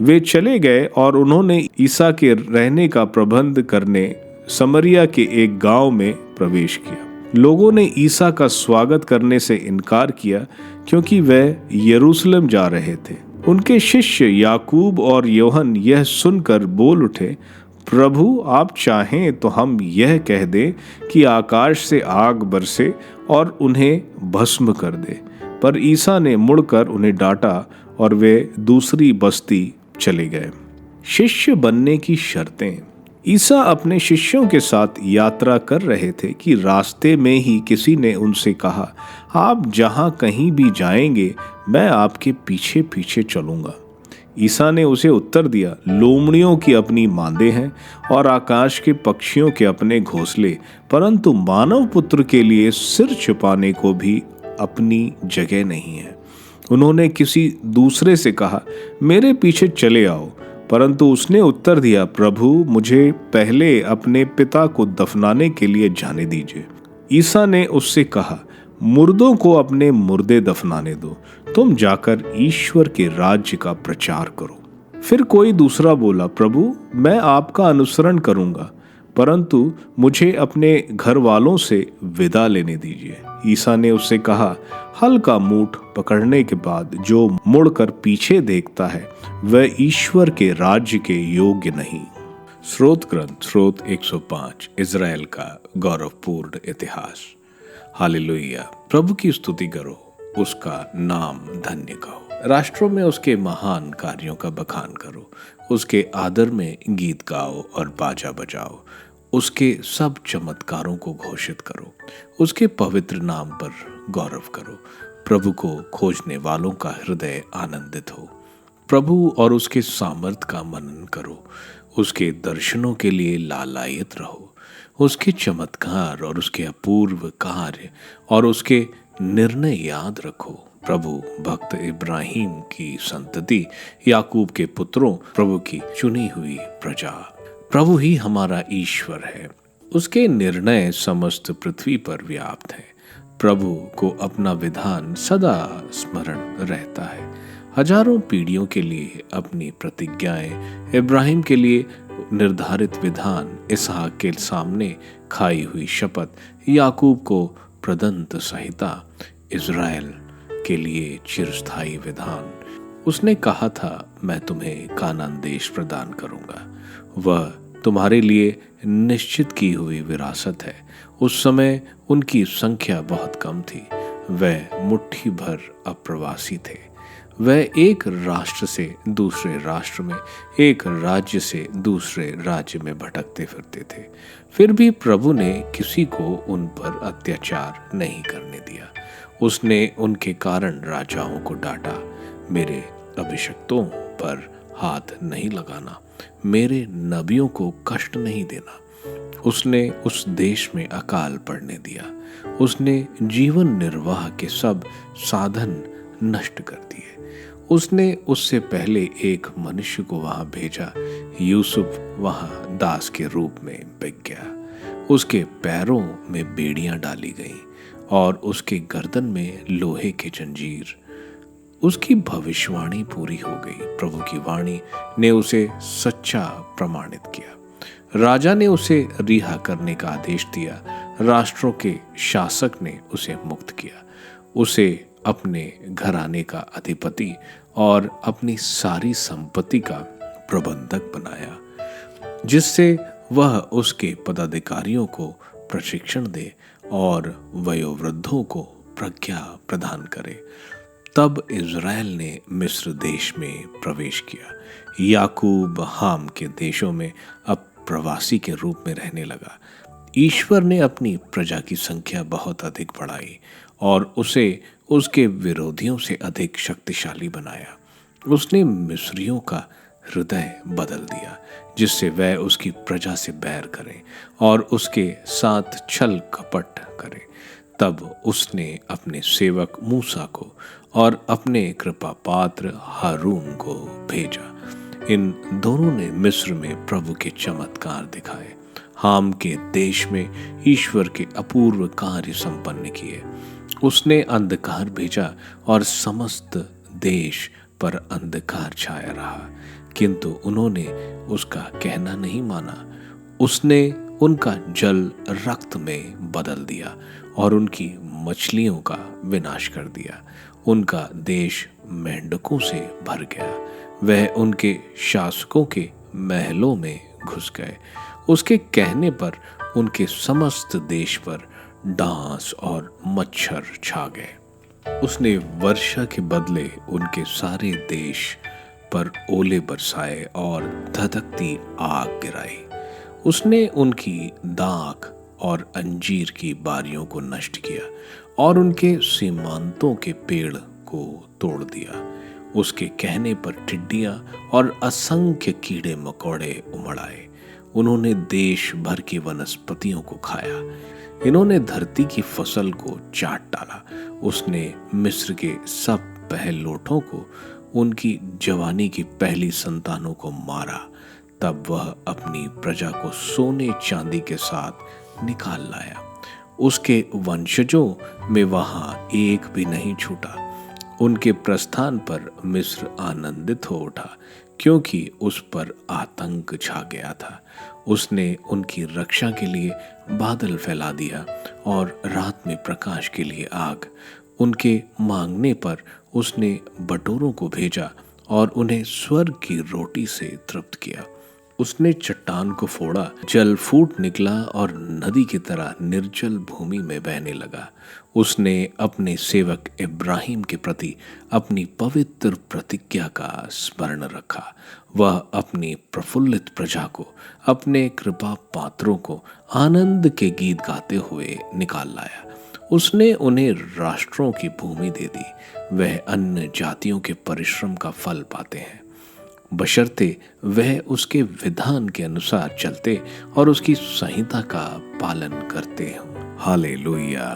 वे चले गए और उन्होंने ईसा के रहने का प्रबंध करने समरिया के एक गांव में प्रवेश किया। लोगों ने ईसा का स्वागत करने से इनकार किया क्योंकि वे यरूशलेम जा रहे थे। उनके शिष्य याकूब और योहन यह सुनकर बोल उठे, प्रभु, आप चाहें तो हम यह कह दें कि आकाश से आग बरसे और उन्हें भस्म कर दे। पर ईसा ने मुड़कर उन्हें डांटा और वे दूसरी बस्ती चले गए। शिष्य बनने की शर्तें। ईसा अपने शिष्यों के साथ यात्रा कर रहे थे कि रास्ते में ही किसी ने उनसे कहा, आप जहां कहीं भी जाएंगे मैं आपके पीछे पीछे चलूंगा। ईसा ने उसे उत्तर दिया, लोमड़ियों की अपनी मांदें हैं और आकाश के पक्षियों के अपने घोंसले, परंतु मानव पुत्र के लिए सिर छुपाने को भी अपनी जगह नहीं है। उन्होंने किसी दूसरे से कहा, मेरे पीछे चले आओ। परंतु उसने उत्तर दिया, प्रभु, मुझे पहले अपने पिता को दफनाने के लिए जाने दीजिए। ईसा ने उससे कहा, मुर्दों को अपने मुर्दे दफनाने दो, तुम जाकर ईश्वर के राज्य का प्रचार करो। फिर कोई दूसरा बोला, प्रभु, मैं आपका अनुसरण करूंगा, परंतु मुझे अपने घर वालों से विदा लेने दीजिए। ईसा ने उससे कहा, हल का मूठ पकड़ने के बाद जो मुड़कर पीछे देखता है वह ईश्वर के राज्य के योग्य नहीं। स्रोत ग्रंथ स्रोत 105 इज़राइल का गौरवपूर्ण इतिहास। हालेलुया। प्रभु की स्तुति करो, उसका नाम धन्य कहो। राष्ट्रों में उसके महान कार्यों का बखान करो, उसके आदर में गीत गाओ और बाजा बजाओ, उसके सब चमत्कारों को घोषित करो, उसके पवित्र नाम पर गौरव करो। प्रभु को खोजने वालों का हृदय आनंदित हो। प्रभु और उसके सामर्थ का मनन करो, उसके दर्शनों के लिए लालायित रहो, उसके चमत्कार और उसके अपूर्व कार्य और उसके निर्णय याद रखो। प्रभु भक्त इब्राहिम की संतति, याकूब के पुत्रों, प्रभु की चुनी हुई प्रजा। प्रभु ही हमारा ईश्वर है, उसके निर्णय समस्त पृथ्वी पर व्याप्त है। प्रभु को अपना विधान सदा स्मरण रहता है। हजारों पीढ़ियों के लिए अपनी प्रतिज्ञाएं, इब्राहिम के लिए निर्धारित विधान, इसहाक के सामने खाई हुई शपथ, याकूब को प्रदंत संहिता, इज़राइल के लिए चिरस्थायी विधान। उसने कहा था, मैं तुम्हें कानान देश प्रदान करूंगा। वह तुम्हारे लिए निश्चित की हुई विरासत है। उस समय उनकी संख्या बहुत कम थी, वह मुट्ठी भर अप्रवासी थे। वह एक राष्ट्र से दूसरे राष्ट्र में, एक राज्य से दूसरे राज्य में भटकते फिरते थे। फिर भी प्रभु ने किसी को उन पर अत्याचार नहीं करने दिया। उसने उनके कारण राजाओं को डांटा, मेरे अभिषिक्तों पर हाथ नहीं लगाना, मेरे नबियों को कष्ट नहीं देना। उसने उस देश में अकाल पड़ने दिया। उसने जीवन निर्वाह के सब साधन नष्ट कर दिए। उसने उससे पहले एक मनुष्य को वहां भेजा। यूसुफ वहां दास के रूप में बिक गया। उसके पैरों में बेड़ियां डाली गईं और उसके गर्दन में लोहे के जंजीर। उसकी भविष्यवाणी पूरी हो गई। प्रभु की वाणी ने उसे सच्चा प्रमाणित किया। राजा ने उसे रिहा करने का आदेश दिया। राष्ट्रों के शासक ने उसे मुक्त किया। उसे अपने घराने का अधिपति और अपनी सारी संपत्ति का प्रबंधक बनाया, जिससे वह उसके पदाधिकारियों को प्रशिक्षण दे और वयोवृद्धों को प्रज्ञा प्रदान करे। तब इज़राइल ने मिस्र देश में प्रवेश किया। याकूब हाम के देशों में अब प्रवासी के रूप में रहने लगा। ईश्वर ने अपनी प्रजा की संख्या बहुत अधिक बढ़ाई और उसे उसके विरोधियों से अधिक शक्तिशाली बनाया। उसने मिस्रियों का हृदय बदल दिया, जिससे वह उसकी प्रजा से बैर करें और उसके साथ छल कपट करें। तब उसने अपने सेवक मूसा को और अपने कृपा पात्र हारून को भेजा। इन दोनों ने मिस्र में प्रभु के चमत्कार दिखाए। हाम के देश में ईश्वर के अपूर्व कार्य संपन्न किए। उसने अंधकार भेजा और समस्त देश पर अंधकार छाया रहा। किंतु उन्होंने उसका कहना नहीं माना। उसने उनका जल रक्त में बदल दिया और उनकी मछलियों का विनाश कर दिया। उनका देश मेंढकों से भर गया। वह उनके शासकों के महलों में घुस गए। उसके कहने पर उनके समस्त देश पर डांस और मच्छर छा गए। उसने वर्षा के बदले उनके सारे देश पर ओले बरसाए और धधकती आग गिराई। उसने उनकी दाख और अंजीर की बारियों को नष्ट किया और उनके सीमांतों के पेड़ को तोड़ दिया। उसके कहने पर टिड्डियां और असंख्य कीड़े मकोड़े उमड़ आए। उन्होंने देश भर की वनस्पतियों को खाया। इन्होंने धरती की फसल को चाट डाला। उसने मिस्र के सब पहलोठों को, उनकी जवानी की पहली संतानों को मारा। तब वह अपनी प्रजा को सोने चांदी के साथ निकाल लाया। उसके वंशजों में वहां एक भी नहीं छूटा। उनके प्रस्थान पर मिस्र आनंदित हो उठा, क्योंकि उस पर आतंक छा गया था। उसने उनकी रक्षा के लिए बादल फैला दिया और रात में प्रकाश के लिए आग। उनके मांगने पर उसने बटोरों को भेजा और उन्हें स्वर्ग की रोटी से तृप्त किया। उसने चट्टान को फोड़ा, जल फूट निकला और नदी की तरह निर्जल भूमि में बहने लगा। उसने अपने सेवक इब्राहिम के प्रति अपनी पवित्र प्रतिज्ञा का स्मरण रखा। वह अपनी प्रफुल्लित प्रजा को, अपने कृपा पात्रों को आनंद के गीत गाते हुए निकाल लाया। उसने उन्हें राष्ट्रों की भूमि दे दी। वह अन्य जातियों के परिश्रम का फल पाते हैं, बशर्ते वह उसके विधान के अनुसार चलते और उसकी संहिता का पालन करते हों। हालेलुया।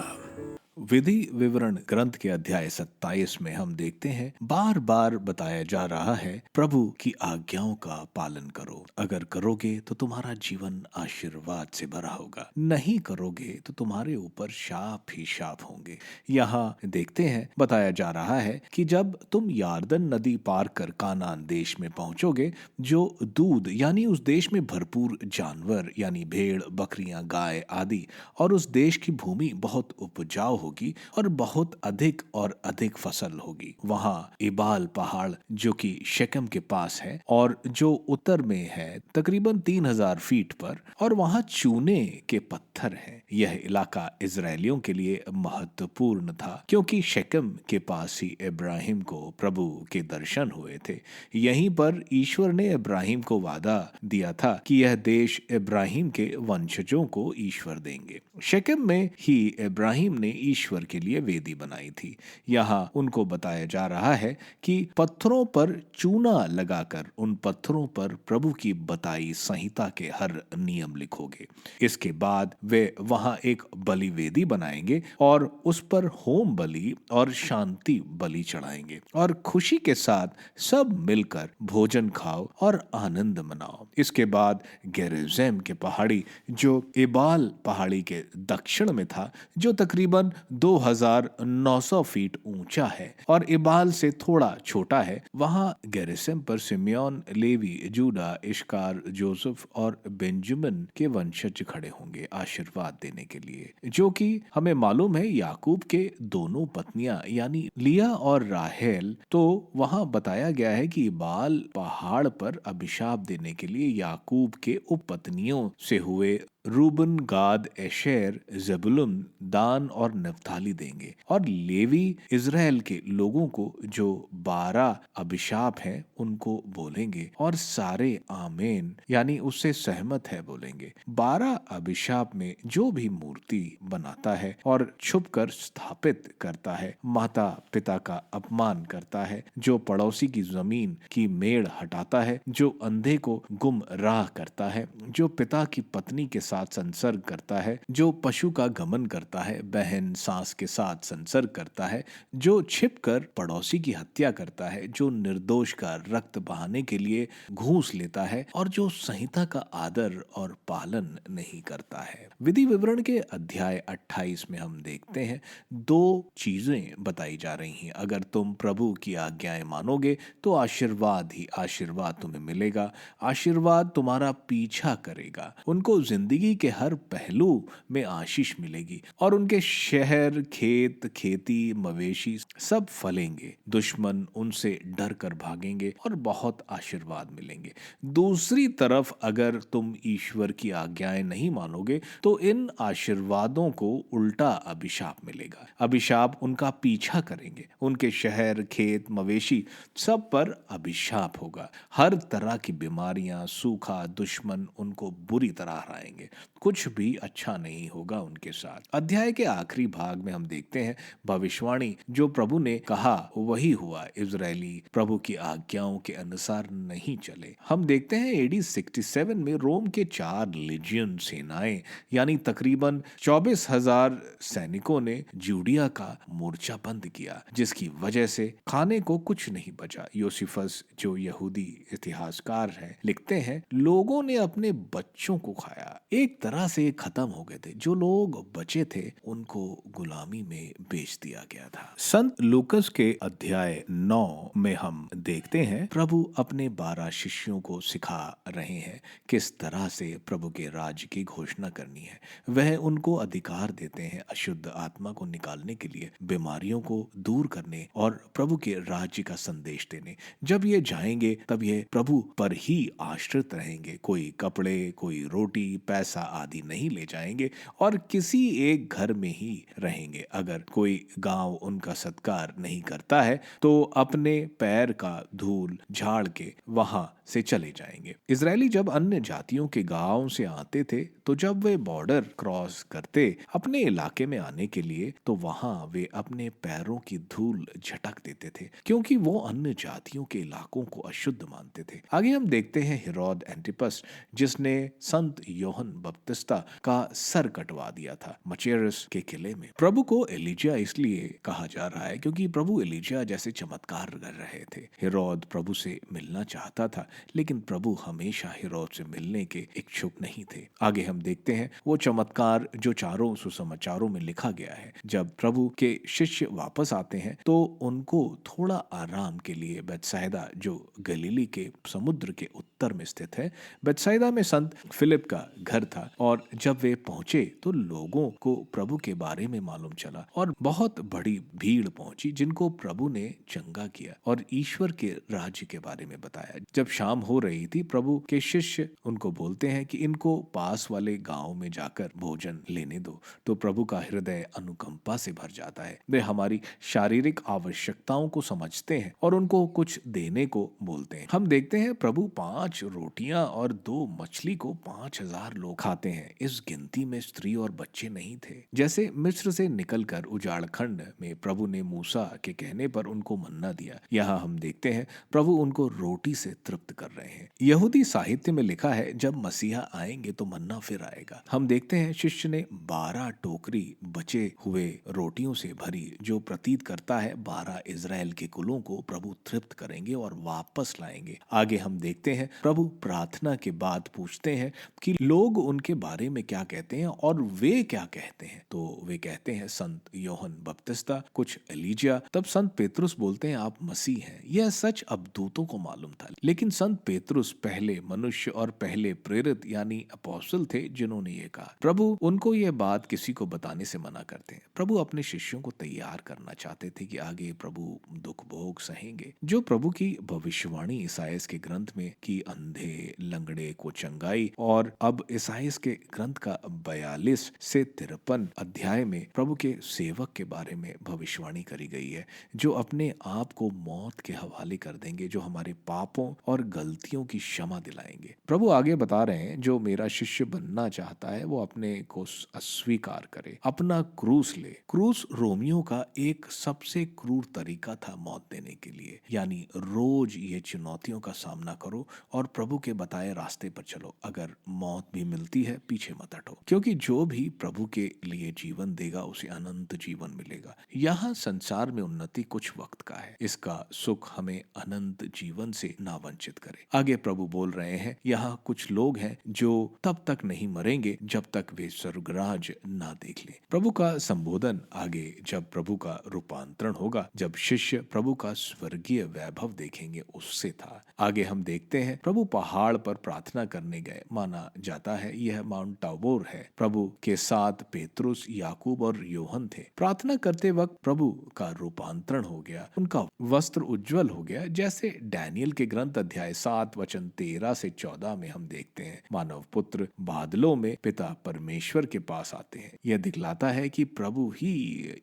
विधि विवरण ग्रंथ के अध्याय 27 में हम देखते हैं, बार बार बताया जा रहा है, प्रभु की आज्ञाओं का पालन करो। अगर करोगे तो तुम्हारा जीवन आशीर्वाद से भरा होगा, नहीं करोगे तो तुम्हारे ऊपर शाप ही शाप होंगे। यहाँ देखते हैं, बताया जा रहा है कि जब तुम यारदन नदी पार कर कानान देश में पहुंचोगे, जो दूध यानी उस देश में भरपूर जानवर यानी भेड़, बकरियां, गाय आदि, और उस देश की भूमि बहुत उपजाऊ होगी और बहुत अधिक फसल होगी। वहां एबाल पहाड़, जो कि शेकम के पास है और जो उत्तर में है तकरीबन 3000 फीट पर, और वहां चूने के पत्थर हैं। यह इलाका इजरायलियों के लिए महत्वपूर्ण था, क्योंकि शेकम के पास ही इब्राहिम को प्रभु के दर्शन हुए थे। यहीं पर ईश्वर ने इब्राहिम को वादा दिया था कि यह देश इब्राहिम के वंशजों को ईश्वर देंगे। शेकम में ही इब्राहिम ने ईश्वर के लिए वेदी बनाई थी। यहाँ उनको बताया जा रहा है कि पत्थरों पर चूना लगाकर उन पत्थरों पर प्रभु की बताई संहिता के हर नियम लिखोगे। इसके बाद वे वहां एक बलि वेदी बनाएंगे और उस पर होम बलि और शांति बलि चढ़ाएंगे और खुशी के साथ सब मिलकर भोजन खाओ और आनंद मनाओ। इसके बाद गेरिज़िम के पहाड़ी, जो एबाल पहाड़ी के दक्षिण में था, जो तकरीबन 2900 फीट ऊंचा है और एबाल से थोड़ा छोटा है, वहां गेरिज़िम पर सिमियोन, लेवी, जूडा, इश्कार, जोसेफ और बेंजामिन के वंशज खड़े होंगे आशीर्वाद देने के लिए, जो कि हमें मालूम है याकूब के दोनों पत्नियां यानी लिया और राहेल। तो वहां बताया गया है कि एबाल पहाड़ पर अभिशाप देने के लिए याकूब के उपपत्नियों से हुए रूबन, गाद, एशेर, ज़बूलून, दान और नप्ताली देंगे, और लेवी इज़राइल के लोगों को जो 12 अभिशाप हैं उनको बोलेंगे और सारे आमीन यानी उससे सहमत है बोलेंगे। 12 अभिशाप में जो भी मूर्ति बनाता है और छुपकर स्थापित करता है, माता पिता का अपमान करता है, जो पड़ोसी की जमीन की मेड़ हटाता है, जो अंधे को गुमराह करता है, जो पिता की पत्नी के साथ साथ संसर्ग करता है, जो पशु का गमन करता है, बहन सास के साथ संसर्ग करता है, जो छिपकर पड़ोसी की हत्या करता है, जो निर्दोष का रक्त बहाने के लिए घूस लेता है और जो संहिता का आदर और पालन नहीं करता है। विधि विवरण के अध्याय 28 में हम देखते हैं दो चीजें बताई जा रही हैं। अगर तुम प्रभु की आज्ञाएं मानोगे तो आशीर्वाद ही आशीर्वाद तुम्हें मिलेगा, आशीर्वाद तुम्हारा पीछा करेगा। उनको जिंदगी के हर पहलू में आशीष मिलेगी और उनके शहर, खेत, खेती, मवेशी सब फलेंगे। दुश्मन उनसे डर कर भागेंगे और बहुत आशीर्वाद मिलेंगे। दूसरी तरफ अगर तुम ईश्वर की आज्ञाएं नहीं मानोगे तो इन आशीर्वादों को उल्टा अभिशाप मिलेगा। अभिशाप उनका पीछा करेंगे, उनके शहर, खेत, मवेशी सब पर अभिशाप होगा। हर तरह की बीमारियां, सूखा, दुश्मन उनको बुरी तरह हराएंगे। कुछ भी अच्छा नहीं होगा उनके साथ। अध्याय के आखिरी भाग में हम देखते हैं भविष्यवाणी जो प्रभु ने कहा वही हुआ। इजरायली प्रभु की आज्ञाओं के अनुसार नहीं चले। हम देखते हैं एडी 67 में रोम के 4 लेजियन सेनाएं यानी तकरीबन 24,000 सैनिकों ने जूडिया का मोर्चा बंद किया, जिसकी वजह से खाने को कुछ नहीं बचा। योसिफस जो यहूदी इतिहासकार हैं लिखते हैं लोगों ने अपने बच्चों को खाया। एक तरह से खत्म हो गए थे। जो लोग बचे थे उनको गुलामी में बेच दिया गया था। संत लूकस के अध्याय 9 में हम देखते हैं प्रभु अपने 12 शिष्यों को सिखा रहे हैं किस तरह से प्रभु के राज्य की घोषणा करनी है। वह उनको अधिकार देते हैं अशुद्ध आत्मा को निकालने के लिए, बीमारियों को दूर करने और प्रभु के राज्य का संदेश देने। जब ये जाएंगे तब ये प्रभु पर ही आश्रित रहेंगे। कोई कपड़े, कोई रोटी, पैसा आदि नहीं ले जाएंगे और किसी एक घर में ही रहेंगे। अगर कोई गांव उनका सत्कार नहीं करता है तो अपने पैर का धूल झाड़ के वहां से चले जाएंगे। इजरायली जब अन्य जातियों के गांव से आते थे तो जब वे बॉर्डर क्रॉस करते अपने इलाके में आने के लिए तो वहां वे अपने पैरों की धूल झटक देते थे, क्योंकि वो अन्य जातियों के इलाकों को अशुद्ध मानते थे। आगे हम देखते हैं हेरोद एंटिपस जिसने संत योहन बपतिस्ता का सर कटवा दिया था मचेरस के किले में। प्रभु को एलिजिया इसलिए कहा जा रहा है क्योंकि प्रभु एलिजिया जैसे चमत्कार कर रहे थे। हेरोद प्रभु से मिलना चाहता था लेकिन प्रभु हमेशा हेरोद से मिलने के इच्छुक नहीं थे। आगे हम देखते हैं वो चमत्कार जो चारों सुसमाचारों में लिखा गया है। जब प्रभु के शिष्य वापस आते हैं तो उनको थोड़ा आराम के लिए बेतसैदा जो गलीली के समुद्र के उत्तर में स्थित है, बेतसैदा में संत फिलिप का घर था। और जब वे पहुंचे तो लोगों को प्रभु के बारे में मालूम चला और बहुत बड़ी भीड़ पहुंची जिनको प्रभु ने चंगा किया और ईश्वर के राज्य के बारे में बताया। जब शाम हो रही थी प्रभु के शिष्य उनको बोलते हैं कि इनको पास वाले गांव में जाकर भोजन लेने दो। तो प्रभु का हृदय अनुकंपा से भर जाता है। वे हमारी शारीरिक आवश्यकताओं को समझते हैं और उनको कुछ देने को बोलते हैं। हम देखते हैं प्रभु 5 रोटियां और 2 मछली को 5,000 लोग खाते हैं। इस गिनती में स्त्री और बच्चे नहीं थे। जैसे मिस्र से निकलकर उजाड़ खंड में प्रभु ने मूसा के कहने पर उनको मन्ना दिया, यहाँ हम देखते हैं प्रभु उनको रोटी से तृप्त कर रहे हैं। यहूदी साहित्य में लिखा है जब मसीहा आएंगे तो मन्ना फिर आएगा। हम देखते हैं शिष्य ने 12 टोकरी बचे हुए रोटियों से भरी, जो प्रतीत करता है 12 इजराइल के कुलों को प्रभु तृप्त करेंगे और वापस लाएंगे। आगे हम देखते हैं प्रभु प्रार्थना के बाद पूछते हैं कि लोग उनके बारे में क्या कहते हैं और वे क्या कहते हैं। तो वे कहते हैं संत योहन बपतिस्ता, कुछ एलिजिया। तब संत पेतरुस बोलते हैं आप मसीह हैं। यह सच अब दूतों को मालूम था, लेकिन संत पेतरुस पहले मनुष्य और पहले प्रेरित यानी अपोस्तल थे जिन्होंने ये कहा। प्रभु उनको यह बात किसी को बताने से मना करते हैं। प्रभु अपने शिष्यों को तैयार करना चाहते थे कि आगे प्रभु दुख भोग सहेंगे। जो प्रभु की भविष्यवाणी ईसाइयास के ग्रंथ में कि अंधे लंगड़े को चंगाई, और अब ईसाइयास के ग्रंथ का 42 से 53 अध्याय में प्रभु के सेवक के बारे में भविष्यवाणी करी गई है जो अपने आप को मौत के हवाले कर देंगे, जो हमारे पापों और गलतियों की क्षमा दिलाएंगे। प्रभु आगे बता रहे हैं जो मेरा शिष्य बनना चाहता है वो अपने को अस्वीकार करे, अपना क्रूस ले। क्रूस रोमियों का एक सबसे क्रूर तरीका था मौत देने के लिए, यानी रोज ये चुनौतियों का सामना करो और प्रभु के बताए रास्ते पर चलो। अगर मौत भी मिलती है, पीछे मत हटो, क्योंकि जो भी प्रभु के लिए जीवन देगा उसे अनंत जीवन मिलेगा। यहाँ संसार में उन्नति कुछ वक्त का है, इसका सुख हमें अनंत जीवन से ना वंचित करे। आगे प्रभु बोल रहे हैं, यहाँ कुछ लोग हैं जो तब तक नहीं मरेंगे जब तक वे स्वर्गराज ना देख ले। प्रभु का संबोधन आगे जब प्रभु का रूपांतरण होगा, जब शिष्य प्रभु का स्वर्गीय वैभव देखेंगे, उससे था। आगे हम देखते हैं प्रभु पहाड़ पर प्रार्थना करने गए। माना जाता है यह माउंट टाबोर है। प्रभु के साथ पेतरुस, याकूब और योहन थे। प्रार्थना करते वक्त प्रभु का रूपांतरण हो गया, उनका वस्त्र उज्जवल हो गया, जैसे डैनियल के ग्रंथ अध्याय 7 वचन 13 से 14 में हम देखते हैं। मानव पुत्र बादलों में पिता परमेश्वर के पास आते हैं। यह दिखलाता है कि प्रभु ही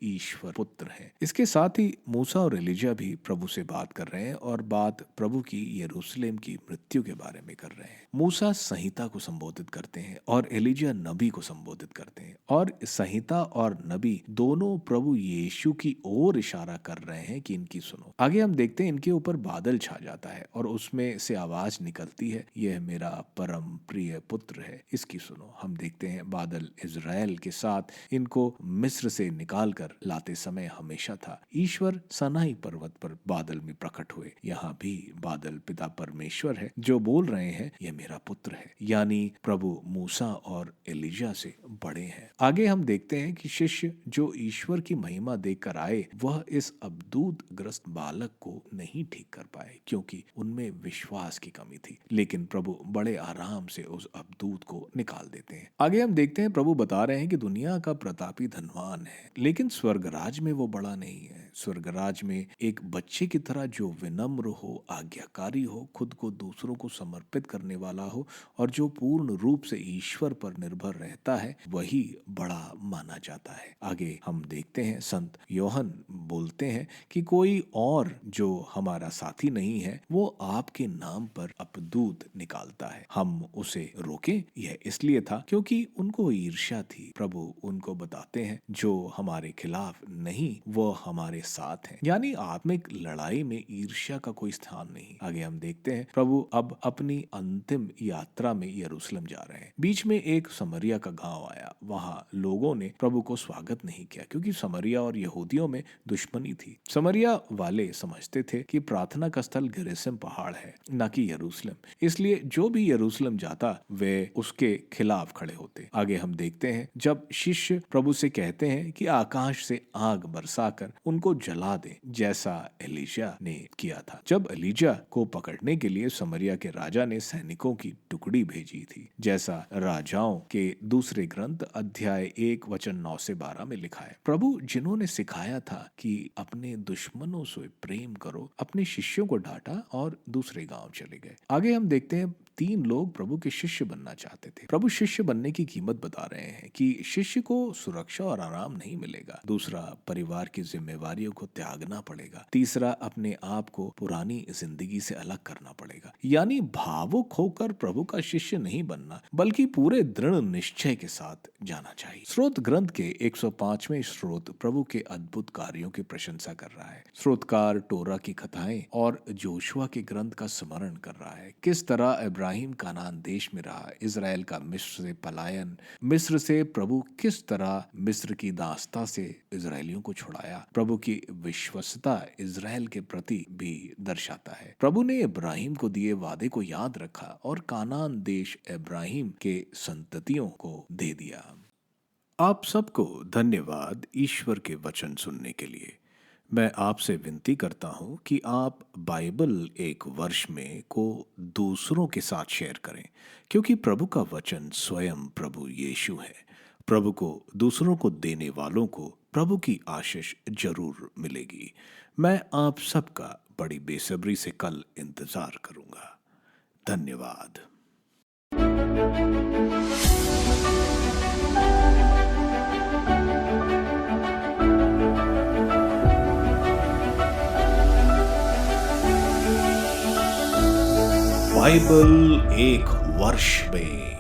ईश्वर पुत्र है। इसके साथ ही मूसा और एलिजा भी प्रभु से बात कर रहे हैं और बात प्रभु की यरूशलेम की मृत्यु के बारे में कर रहे हैं। मूसा संहिता को संबोधित करते हैं और एलिजा नबी को संबोधित करते हैं, और संहिता और नबी दोनों प्रभु यीशु की ओर इशारा कर रहे हैं कि इनकी सुनो। आगे हम देखते हैं इनके ऊपर बादल छा जाता है और उसमें से आवाज निकलती है, यह मेरा परम प्रिय पुत्र है, इसकी सुनो। हम देखते हैं बादल इजराइल के साथ इनको मिस्र से निकाल कर लाते समय हमेशा था। ईश्वर सनाई पर्वत पर बादल में प्रकट हुए। यहाँ भी बादल पिता परमेश्वर है जो बोल रहे हैं, यह मेरा पुत्र है, यानी प्रभु मूसा और एलिजा से बड़े हैं। आगे हम देखते हैं कि शिष्य जो ईश्वर की महिमा देखकर आए, वह इस अबदूत ग्रस्त बालक को नहीं ठीक कर पाए, क्योंकि उनमें विश्वास की कमी थी। लेकिन प्रभु बड़े आराम से उस अबदूत को निकाल देते हैं। आगे हम देखते हैं प्रभु बता रहे हैं कि दुनिया का प्रतापी धनवान है, लेकिन स्वर्गराज में वो बड़ा नहीं है। स्वर्गराज में एक बच्चे की तरह जो विनम्र हो, आज्ञाकारी हो, खुद को दूसरों को समर्पित करने वाला हो और जो पूर्ण रूप से ईश्वर पर निर्भर रहता है, वही बड़ा माना जाता है। आगे हम देखते हैं संत योहन बोलते हैं कि कोई और जो हमारा साथी नहीं है, वो आपके नाम पर अपदूत निकालता है, हम उसे रोकें? यह इसलिए था क्योंकि उनको ईर्ष्या थी। प्रभु उनको बताते हैं जो हमारे खिलाफ नहीं, वो हमारे साथ हैं, यानी आत्मिक लड़ाई में ईर्ष्या का कोई स्थान नहीं। आगे हम देखते हैं प्रभु अब अपनी अंतिम यात्रा में यरूशलेम जा रहे हैं। बीच में एक समरिया का गांव आया। वहां लोगों ने प्रभु को स्वागत नहीं किया, क्योंकि समरिया और यहूदियों में दुश्मनी थी। समरिया वाले समझते थे कि प्रार्थना का स्थल गिरिसिम पहाड़ है, न कि यरूशलेम, इसलिए जो भी यरूशलेम जाता वे उसके खिलाफ खड़े होते। आगे हम देखते हैं जब शिष्य प्रभु से कहते हैं कि आकाश से आग बरसाकर उनको जला दे, जैसा एलीशा ने किया था। जब एलीजा को पकड़ने के लिए समरिया के राजा ने सैनिकों की टुकड़ी भेजी थी, जैसा राजाओं के दूसरे ग्रंथ अध्याय 1 वचन 9 से 12 में लिखा है। प्रभु जिन्होंने सिखाया था कि अपने दुश्मनों से प्रेम करो, अपने शिष्यों को डांटा और दूसरे गांव चले गए। आगे हम देखते हैं 3 लोग प्रभु के शिष्य बनना चाहते थे। प्रभु शिष्य बनने की कीमत बता रहे हैं कि शिष्य को सुरक्षा और आराम नहीं मिलेगा। दूसरा, परिवार की जिम्मेवारियों को त्यागना पड़ेगा। तीसरा, अपने आप को पुरानी जिंदगी से अलग करना पड़ेगा। यानी भावुक होकर प्रभु का शिष्य नहीं बनना, बल्कि पूरे दृढ़ निश्चय के साथ जाना चाहिए। स्रोत ग्रंथ के 105वें स्रोत प्रभु के अद्भुत कार्यों की प्रशंसा कर रहा है। स्रोतकार टोरा की कथाएं और जोशुआ के ग्रंथ का स्मरण कर रहा है। किस तरह इब्राहिम कानान देश में रहा, इजराइल का मिस्र से पलायन, मिस्र से प्रभु किस तरह मिस्र की दास्ता से इजरायलियों को छुड़ाया, प्रभु की विश्वसता इजराइल के प्रति भी दर्शाता है। प्रभु ने इब्राहिम को दिए वादे को याद रखा और कानान देश इब्राहिम के संततियों को दे दिया। आप सबको धन्यवाद ईश्वर के वचन सुनने के लिए। मैं आपसे विनती करता हूं कि आप बाइबल एक वर्ष में को दूसरों के साथ शेयर करें, क्योंकि प्रभु का वचन स्वयं प्रभु यीशु है। प्रभु को दूसरों को देने वालों को प्रभु की आशीष जरूर मिलेगी। मैं आप सबका बड़ी बेसब्री से कल इंतजार करूंगा। धन्यवाद। बाइबल एक वर्ष में